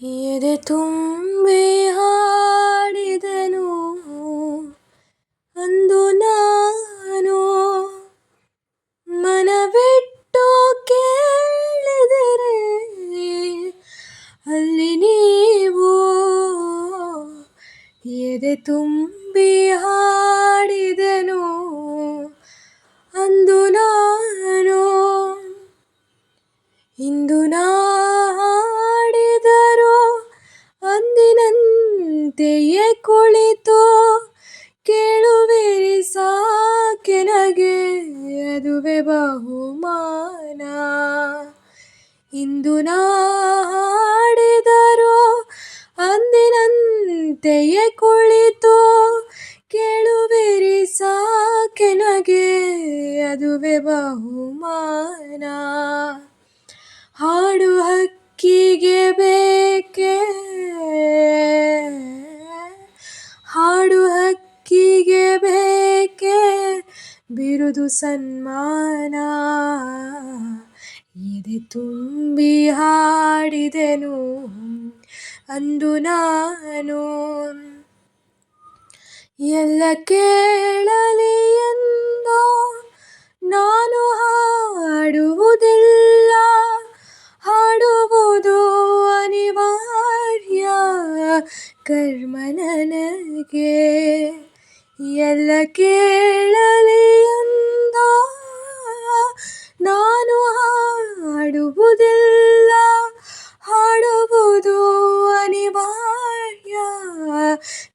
ಎದೆ ತುಂಬಿ ಹಾಡಿದೆನು ಅಂದು ನಾನು, ಮನವಿಟ್ಟು ಕೇಳಿದರೆ ಅಲ್ಲಿ ನೀವು. ಎದೆ ತುಂಬಿ ಹಾಡಿದೆನು ಅಂದು ನಾನು, ಇಂದು ನಾ ಹಾಡಿದರೂ ಅಂದಿನಂತೆಯೇ ಕುಳಿತು ಕೇಳುವಿರಿ ಸಾಕೆನಗೆ, ಅದುವೇ ಬಹುಮಾನ. ಇಂದು ನಾ ಹಾಡಿದರೂ ಅಂದಿನಂತೆಯೇ ಕುಳಿತು ಕೇಳುವಿರಿ ಸಾಕೆನಗೆ, ಅದುವೇ ಬಹುಮಾನ. ಹಾಡು ಹಕ್ಕಿಗೆ ಬೇಕೆ, ಹಾಡು ಹಕ್ಕಿಗೆ ಬೇಕೆ ಬಿರುದು ಸನ್ಮಾನ. ಎದೆ ತುಂಬಿ ಹಾಡಿದೆನು ಅಂದು ನಾನು, ಎಲ್ಲ ಕೇಳಲಿ ಎಂದೋ ನಾನು ಹಾಡುವುದಿಲ್ಲ, ಹಾಡುವುದು ಅನಿವಾರ್ಯ ಕರ್ಮ ನನಗೆ. ಎಲ್ಲ ಕೇಳಲಿ ಎಂದೋ ನಾನು ಹಾಡುವುದಿಲ್ಲ, ಹಾಡುವುದು ಅನಿವಾರ್ಯ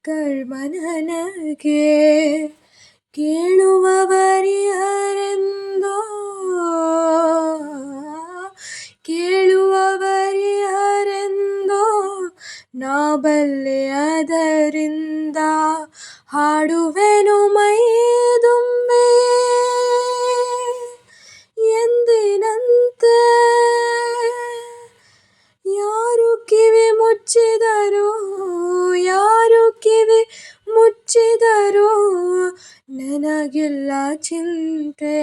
ಕರ್ಮ ನನಗೆ. ಕೇಳುವವರಿಹರೆಂದೋ, ಕೇಳುವವರಿಹರೆಂದೋ ನಾ ಬಲ್ಲೆ, ಅದರಿಂದ ಹಾಡುವೆನು ಮೈ ತುಂಬಿ ಎಂದಿನಂತೆ. ಯಾರು ಕಿವಿ ಮುಚ್ಚಿದರು, ಯಾರು ಕಿವಿ ಮುಚ್ಚಿದರು ನನಗಿಲ್ಲ ಚಿಂತೆ.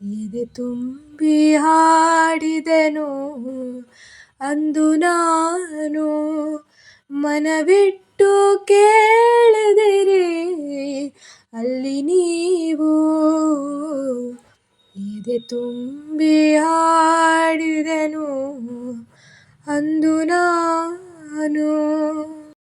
ಎದೆ ತುಂಬಿ ಹಾಡಿದೆನು ಅಂದು ನಾನು, ಮನವಿಟ್ಟು ಕೇಳಿದಿರಿ ಅಲ್ಲಿ ನೀವು. ಎದೆ ತುಂಬಿ ಹಾಡಿದೆನು ಅಂದು ನಾನು.